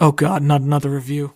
Oh god, not another review.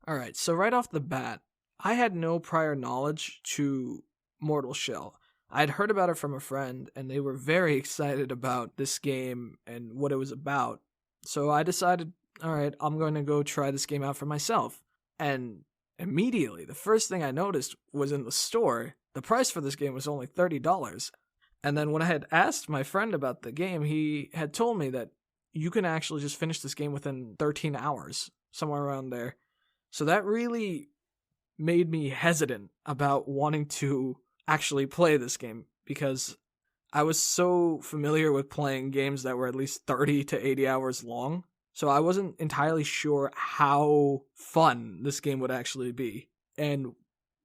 Alright, so right off the bat, I had no prior knowledge to Mortal Shell. I'd heard about it from a friend, and they were very excited about this game and what it was about. So I decided, alright, I'm going to go try this game out for myself. And immediately, the first thing I noticed was in the store, the price for this game was only $30. And then when I had asked my friend about the game, he had told me that you can actually just finish this game within 13 hours, somewhere around there. So that really made me hesitant about wanting to actually play this game because I was so familiar with playing games that were at least 30 to 80 hours long. So I wasn't entirely sure how fun this game would actually be. And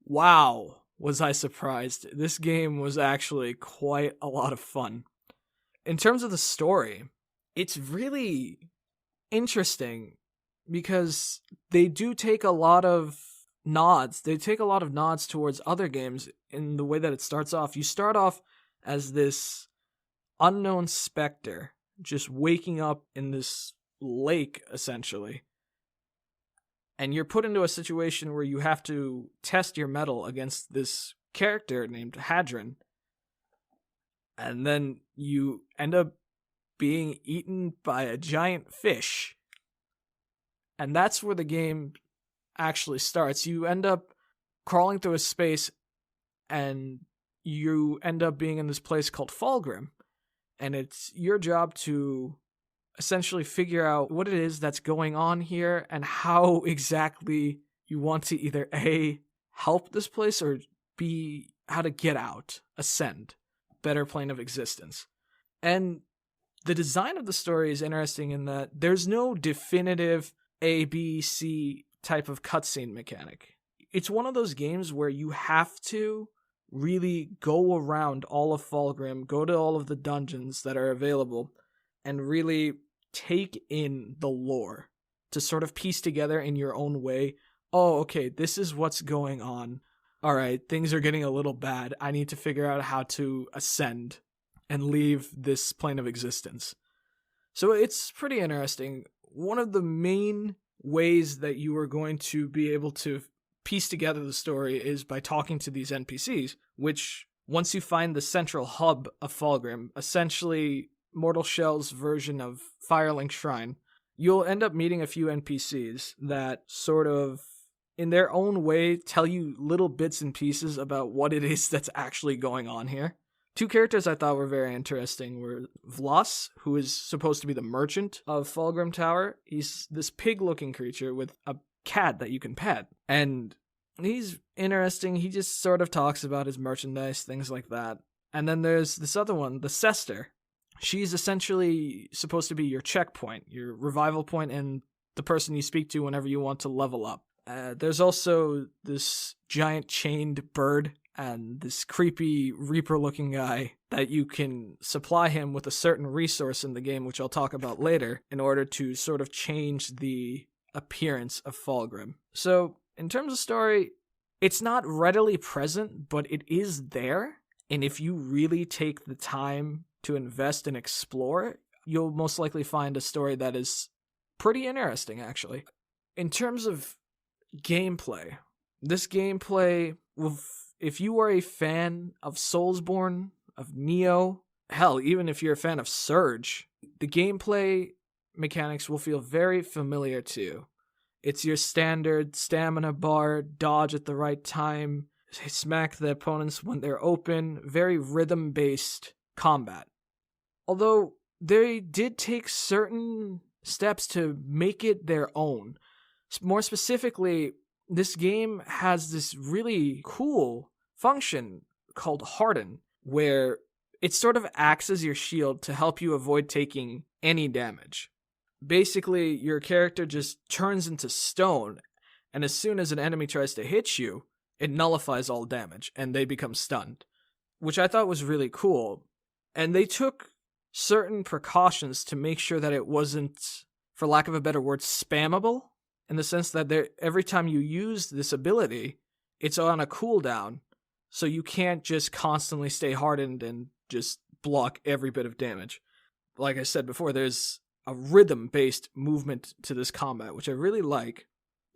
wow, was I surprised. This game was actually quite a lot of fun. In terms of the story, it's really interesting because they do take a lot of nods. They take a lot of nods towards other games in the way that it starts off. You start off as this unknown specter just waking up in this lake, essentially. And you're put into a situation where you have to test your mettle against this character named Hadron. And then you end up being eaten by a giant fish. And that's where the game actually starts. You end up crawling through a space and you end up being in this place called Fulgrim. And it's your job to essentially figure out what it is that's going on here and how exactly you want to either A, help this place, or B, how to get out, ascend, better plane of existence. And the design of the story is interesting in that there's no definitive A, B, C type of cutscene mechanic. It's one of those games where you have to really go around all of Fulgrim, go to all of the dungeons that are available, and really take in the lore to sort of piece together in your own way, oh, okay, this is what's going on. All right, things are getting a little bad. I need to figure out how to ascend and leave this plane of existence. So it's pretty interesting. One of the main ways that you are going to be able to piece together the story is by talking to these NPCs, which, once you find the central hub of Fulgrim, essentially Mortal Shell's version of Firelink Shrine, you'll end up meeting a few NPCs that sort of, in their own way, tell you little bits and pieces about what it is that's actually going on here. Two characters I thought were very interesting were Vlos, who is supposed to be the merchant of Fulgrim Tower. He's this pig-looking creature with a cat that you can pet. And he's interesting. He just sort of talks about his merchandise, things like that. And then there's this other one, the Sester. She's essentially supposed to be your checkpoint, your revival point, and the person you speak to whenever you want to level up. There's also this giant chained bird and this creepy Reaper-looking guy that you can supply him with a certain resource in the game, which I'll talk about later, in order to sort of change the appearance of Fulgrim. So, in terms of story, it's not readily present, but it is there, and if you really take the time to invest and explore, you'll most likely find a story that is pretty interesting, actually. In terms of gameplay, this gameplay will... If you are a fan of Soulsborne, of Neo, hell, even if you're a fan of Surge, the gameplay mechanics will feel very familiar to you. It's your standard stamina bar, dodge at the right time, smack the opponents when they're open, very rhythm-based combat. Although they did take certain steps to make it their own. More specifically, this game has this really cool function called Harden, where it sort of acts as your shield to help you avoid taking any damage. Basically, your character just turns into stone, and as soon as an enemy tries to hit you, it nullifies all damage, and they become stunned, which I thought was really cool. And they took certain precautions to make sure that it wasn't for lack of a better word, spammable, in the sense that every time you use this ability, it's on a cooldown, so you can't just constantly stay hardened and just block every bit of damage. Like I said before, there's a rhythm-based movement to this combat, which I really like.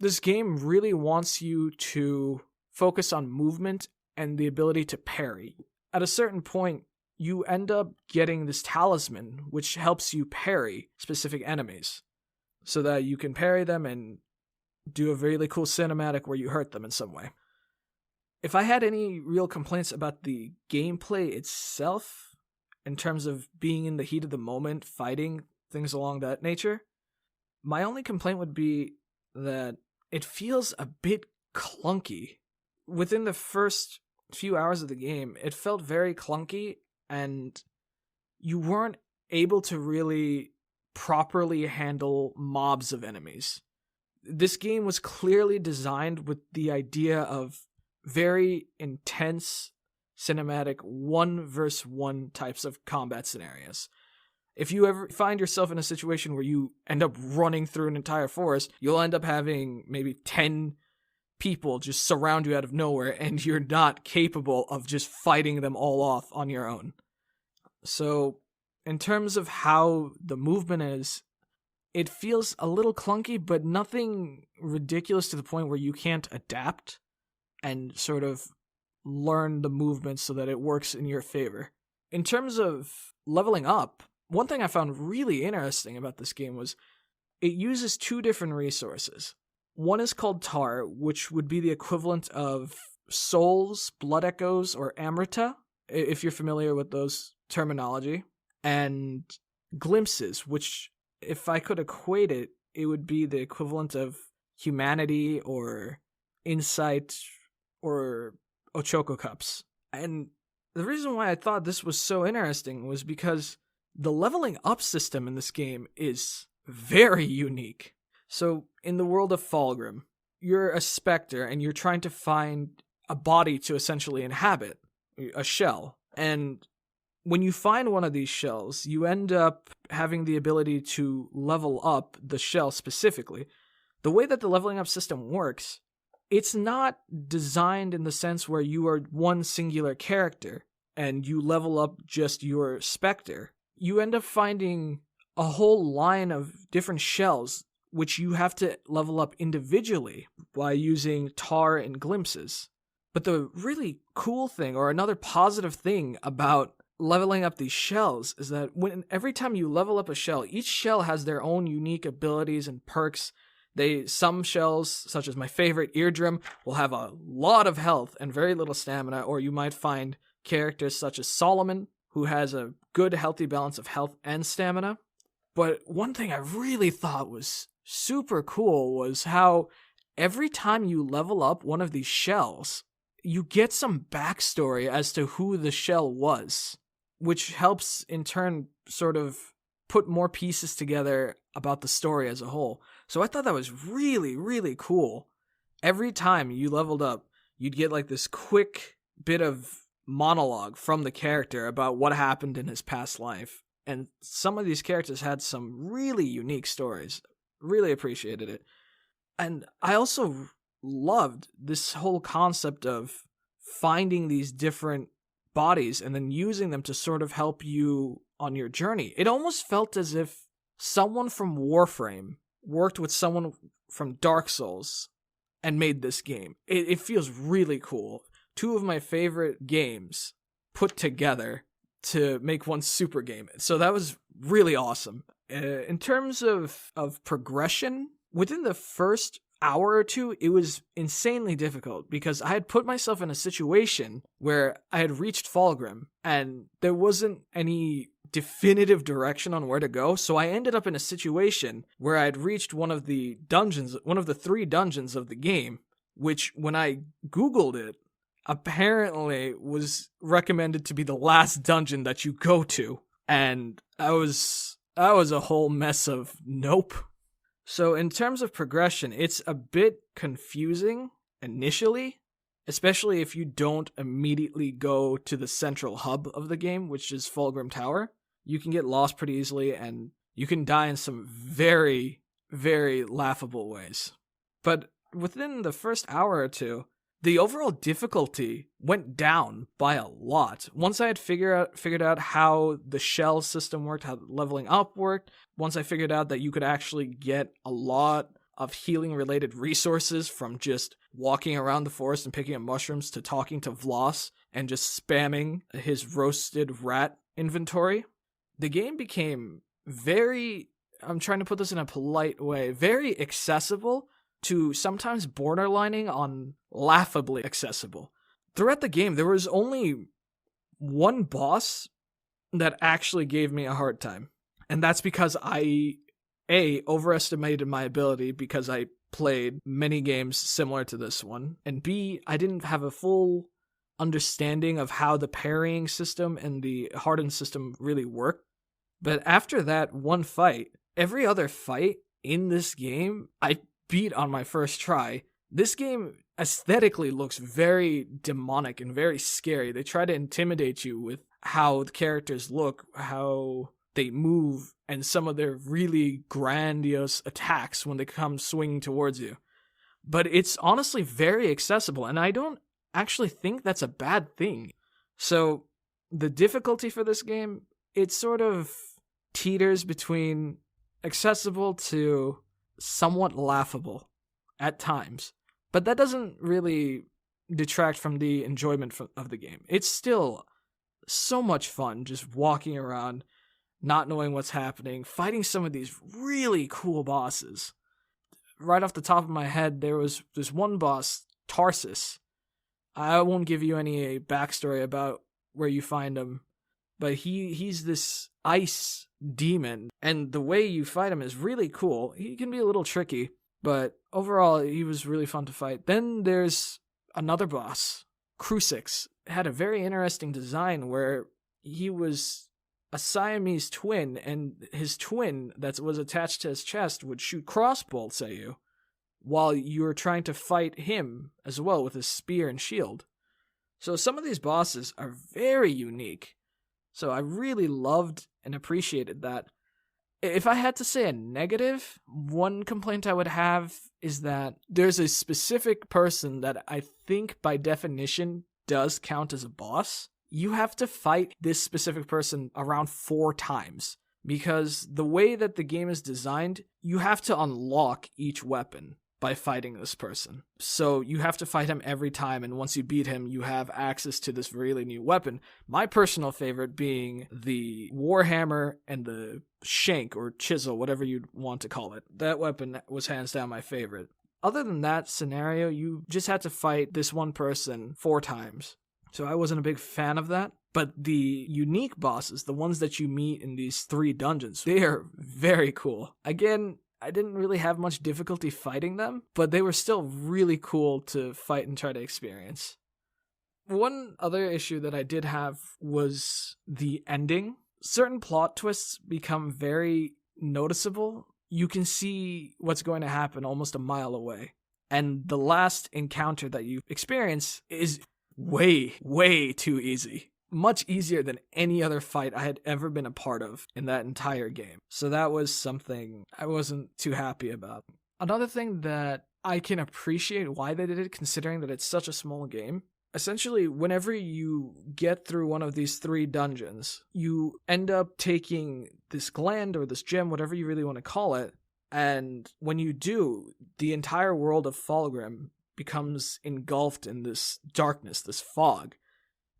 This game really wants you to focus on movement and the ability to parry. At a certain point, you end up getting this talisman, which helps you parry specific enemies, so that you can parry them and do a really cool cinematic where you hurt them in some way. If I had any real complaints about the gameplay itself, in terms of being in the heat of the moment, fighting, things along that nature, my only complaint would be that it feels a bit clunky. Within the first few hours of the game, it felt very clunky, and you weren't able to really properly handle mobs of enemies. This game was clearly designed with the idea of very intense cinematic 1v1 types of combat scenarios. If you ever find yourself in a situation where you end up running through an entire forest, you'll end up having maybe 10 people just surround you out of nowhere, and you're not capable of just fighting them all off on your own. So, in terms of how the movement is, it feels a little clunky, but nothing ridiculous to the point where you can't adapt and sort of learn the movement so that it works in your favor. In terms of leveling up, one thing I found really interesting about this game was it uses two different resources. One is called Tar, which would be the equivalent of souls, blood echoes, or amrita, if you're familiar with those terminology, and glimpses, which, if I could equate it, it would be the equivalent of humanity or insight or Ochoko cups. And the reason why I thought this was so interesting was because the leveling up system in this game is very unique. So, in the world of Fulgrim, you're a specter and you're trying to find a body to essentially inhabit, a shell. And when you find one of these shells, you end up having the ability to level up the shell specifically. The way that the leveling up system works, it's not designed in the sense where you are one singular character and you level up just your specter. You end up finding a whole line of different shells which you have to level up individually by using tar and glimpses. But the really cool thing, or another positive thing about leveling up these shells, is that every time you level up a shell, each shell has their own unique abilities and perks. Some shells, such as my favorite, Eardrum, will have a lot of health and very little stamina, or you might find characters such as Solomon, who has a good, healthy balance of health and stamina. But one thing I really thought was super cool was how every time you level up one of these shells, you get some backstory as to who the shell was, which helps in turn sort of put more pieces together about the story as a whole. So I thought that was really, really cool. Every time you leveled up, you'd get like this quick bit of monologue from the character about what happened in his past life. And some of these characters had some really unique stories. Really appreciated it. And I also loved this whole concept of finding these different bodies and then using them to sort of help you on your journey. It almost felt as if someone from Warframe worked with someone from Dark Souls and made this game. It feels really cool. Two of my favorite games put together to make one super game. So that was really awesome. In terms of progression, within the first hour or two, it was insanely difficult because I had put myself in a situation where I had reached Fulgrim and there wasn't any definitive direction on where to go. So I ended up in a situation where I had reached one of the 3 dungeons of the game, which when I Googled it, apparently was recommended to be the last dungeon that you go to. And that was a whole mess of nope. So in terms of progression, it's a bit confusing initially, especially if you don't immediately go to the central hub of the game, which is Fulgrim Tower. You can get lost pretty easily, and you can die in some very, very laughable ways. But within the first hour or two, the overall difficulty went down by a lot. Once I had figured out how the shell system worked, how leveling up worked, once I figured out that you could actually get a lot of healing related resources from just walking around the forest and picking up mushrooms to talking to Vloss and just spamming his roasted rat inventory, the game became very, I'm trying to put this in a polite way, very accessible to sometimes borderlining on laughably accessible. Throughout the game, there was only one boss that actually gave me a hard time. And that's because I, A, overestimated my ability because I played many games similar to this one. And B, I didn't have a full understanding of how the parrying system and the hardened system really worked. But after that one fight, every other fight in this game, I beat on my first try. This game aesthetically looks very demonic and very scary. They try to intimidate you with how the characters look, how they move, and some of their really grandiose attacks when they come swinging towards you. But it's honestly very accessible, and I don't actually think that's a bad thing. So the difficulty for this game, it sort of teeters between accessible to somewhat laughable at times. But that doesn't really detract from the enjoyment of the game. It's still so much fun just walking around, not knowing what's happening, fighting some of these really cool bosses. Right off the top of my head, there was this one boss, Tarsus. I won't give you any backstory about where you find him, but he's this ice demon, and the way you fight him is really cool. He can be a little tricky, but overall, he was really fun to fight. Then there's another boss, Crucix. It had a very interesting design where he was a Siamese twin, and his twin that was attached to his chest would shoot crossbolts at you while you were trying to fight him as well with his spear and shield. So some of these bosses are very unique. So I really loved and appreciated that. If I had to say a negative, one complaint I would have is that there's a specific person that I think by definition does count as a boss. You have to fight this specific person around 4 times, because the way that the game is designed, you have to unlock each weapon by fighting this person. So you have to fight him every time, and once you beat him, you have access to this really new weapon. My personal favorite being the Warhammer and the Shank or Chisel, whatever you'd want to call it. That weapon was hands down my favorite. Other than that scenario, you just had to fight this one person 4 times. So I wasn't a big fan of that. But the unique bosses, the ones that you meet in these 3 dungeons, they are very cool. Again, I didn't really have much difficulty fighting them, but they were still really cool to fight and try to experience. One other issue that I did have was the ending. Certain plot twists become very noticeable. You can see what's going to happen almost a mile away. And the last encounter that you experience is way, way too easy. Much easier than any other fight I had ever been a part of in that entire game. So that was something I wasn't too happy about. Another thing that I can appreciate why they did it, considering that it's such a small game. Essentially, whenever you get through one of these 3 dungeons, you end up taking this gland or this gem, whatever you really want to call it, and when you do, the entire world of Fulgrim becomes engulfed in this darkness, this fog.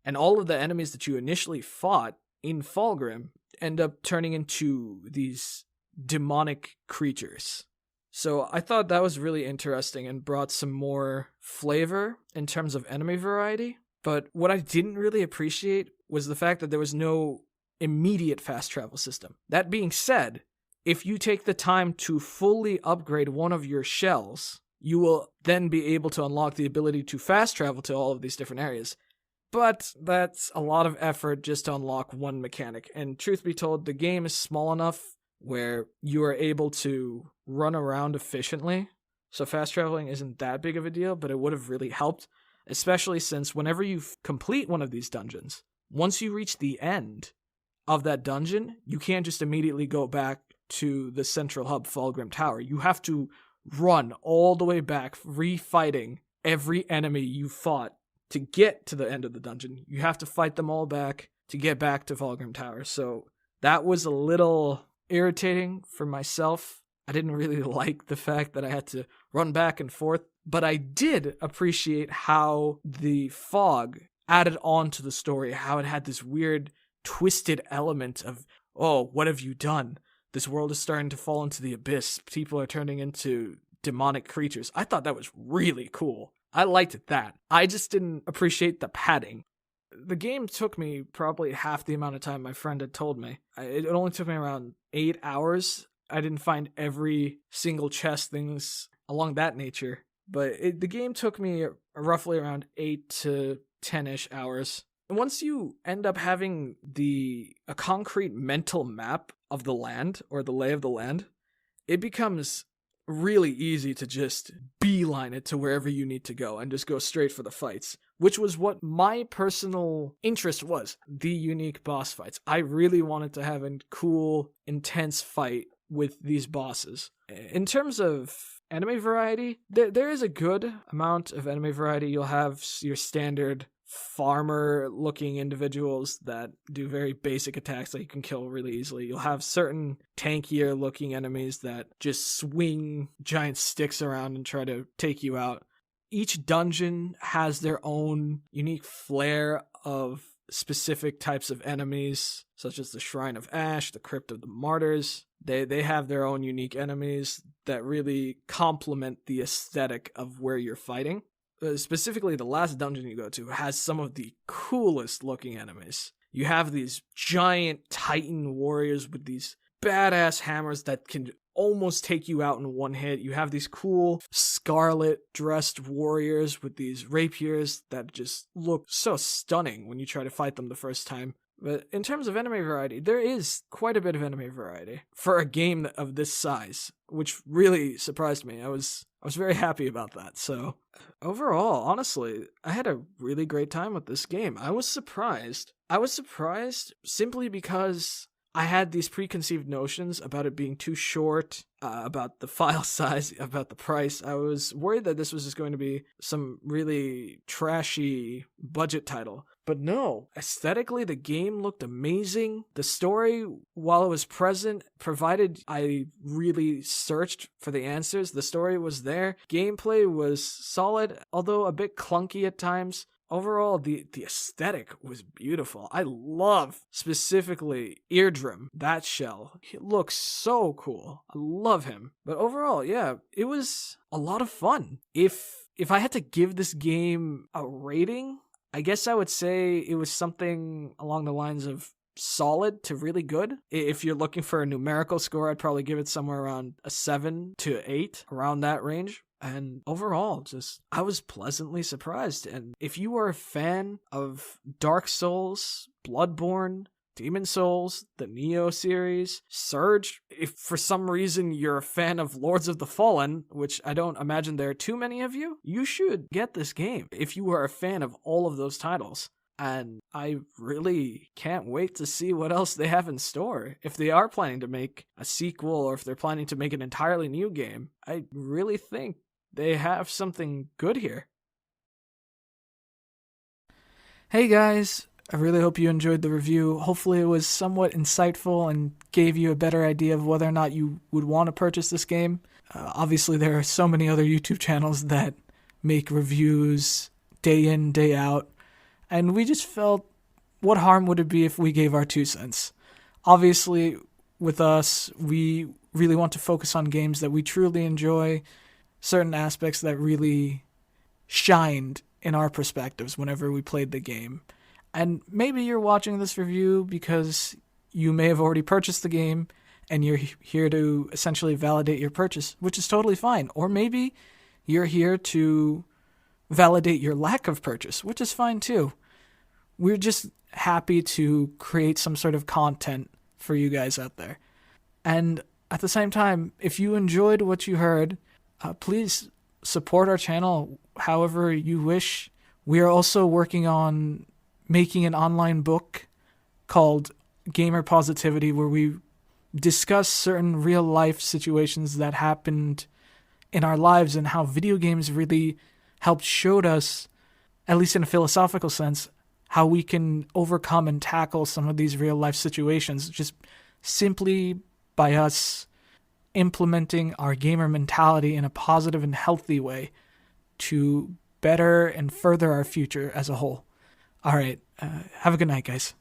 And all of the enemies that you initially fought in Fulgrim end up turning into these demonic creatures. So I thought that was really interesting and brought some more flavor in terms of enemy variety. But what I didn't really appreciate was the fact that there was no immediate fast travel system. That being said, if you take the time to fully upgrade one of your shells, you will then be able to unlock the ability to fast travel to all of these different areas. But that's a lot of effort just to unlock one mechanic. And truth be told, the game is small enough where you are able to run around efficiently. So fast traveling isn't that big of a deal, but it would have really helped, especially since whenever you complete one of these dungeons, once you reach the end of that dungeon, you can't just immediately go back to the central hub, Fulgrim Tower. You have to run all the way back, refighting every enemy you fought to get to the end of the dungeon. You have to fight them all back to get back to Fulgrim Tower. So that was a little irritating for myself. I didn't really like the fact that I had to run back and forth, but I did appreciate how the fog added on to the story, how it had this weird twisted element of, oh, what have you done? This world is starting to fall into the abyss. People are turning into demonic creatures. I thought that was really cool. I liked that. I just didn't appreciate the padding. The game took me probably half the amount of time my friend had told me. It only took me around 8 hours. I didn't find every single chest, things along that nature. But the game took me roughly around 8 to 10-ish hours. And once you end up having a concrete mental map of the land, or the lay of the land, it becomes really easy to just beeline it to wherever you need to go and just go straight for the fights, which was what my personal interest was, the unique boss fights. I really wanted to have a cool, intense fight with these bosses. In terms of enemy variety, there is a good amount of enemy variety. You'll have your standard farmer-looking individuals that do very basic attacks that you can kill really easily. You'll have certain tankier-looking enemies that just swing giant sticks around and try to take you out. Each dungeon has their own unique flair of specific types of enemies, such as the Shrine of Ash, the Crypt of the Martyrs. They have their own unique enemies that really complement the aesthetic of where you're fighting. Specifically, the last dungeon you go to has some of the coolest looking enemies. You have these giant titan warriors with these badass hammers that can almost take you out in one hit. You have these cool scarlet dressed warriors with these rapiers that just look so stunning when you try to fight them the first time. But in terms of enemy variety, there is quite a bit of enemy variety for a game of this size, which really surprised me. I was very happy about that. So overall, honestly, I had a really great time with this game. I was surprised. I was surprised simply because I had these preconceived notions about it being too short, about the file size, about the price. I was worried that this was just going to be some really trashy budget title. But no, aesthetically, the game looked amazing. The story, while it was present, provided I really searched for the answers, the story was there. Gameplay was solid, although a bit clunky at times. Overall, the aesthetic was beautiful. I love, specifically, Eardrum, that shell. He looks so cool. I love him. But overall, yeah, it was a lot of fun. If I had to give this game a rating, I guess I would say it was something along the lines of solid to really good. If you're looking for a numerical score, I'd probably give it somewhere around a 7 to 8, around that range. And overall, I was pleasantly surprised. And if you are a fan of Dark Souls, Bloodborne, Demon Souls, the Neo series, Surge, if for some reason you're a fan of Lords of the Fallen, which I don't imagine there are too many of you, you should get this game if you are a fan of all of those titles. And I really can't wait to see what else they have in store. If they are planning to make a sequel, or if they're planning to make an entirely new game, I really think they have something good here. Hey guys, I really hope you enjoyed the review. Hopefully it was somewhat insightful and gave you a better idea of whether or not you would want to purchase this game. Obviously there are so many other YouTube channels that make reviews day in, day out, and we just felt, what harm would it be if we gave our 2 cents? Obviously, with us, we really want to focus on games that we truly enjoy, certain aspects that really shined in our perspectives whenever we played the game. And maybe you're watching this review because you may have already purchased the game and you're here to essentially validate your purchase, which is totally fine. Or maybe you're here to validate your lack of purchase, which is fine too. We're just happy to create some sort of content for you guys out there. And at the same time, if you enjoyed what you heard, please support our channel however you wish. We are also working on making an online book called Gamer Positivity, where we discuss certain real life situations that happened in our lives and how video games really helped showed us, at least in a philosophical sense, how we can overcome and tackle some of these real life situations just simply by us implementing our gamer mentality in a positive and healthy way to better and further our future as a whole. All right. Have a good night, guys.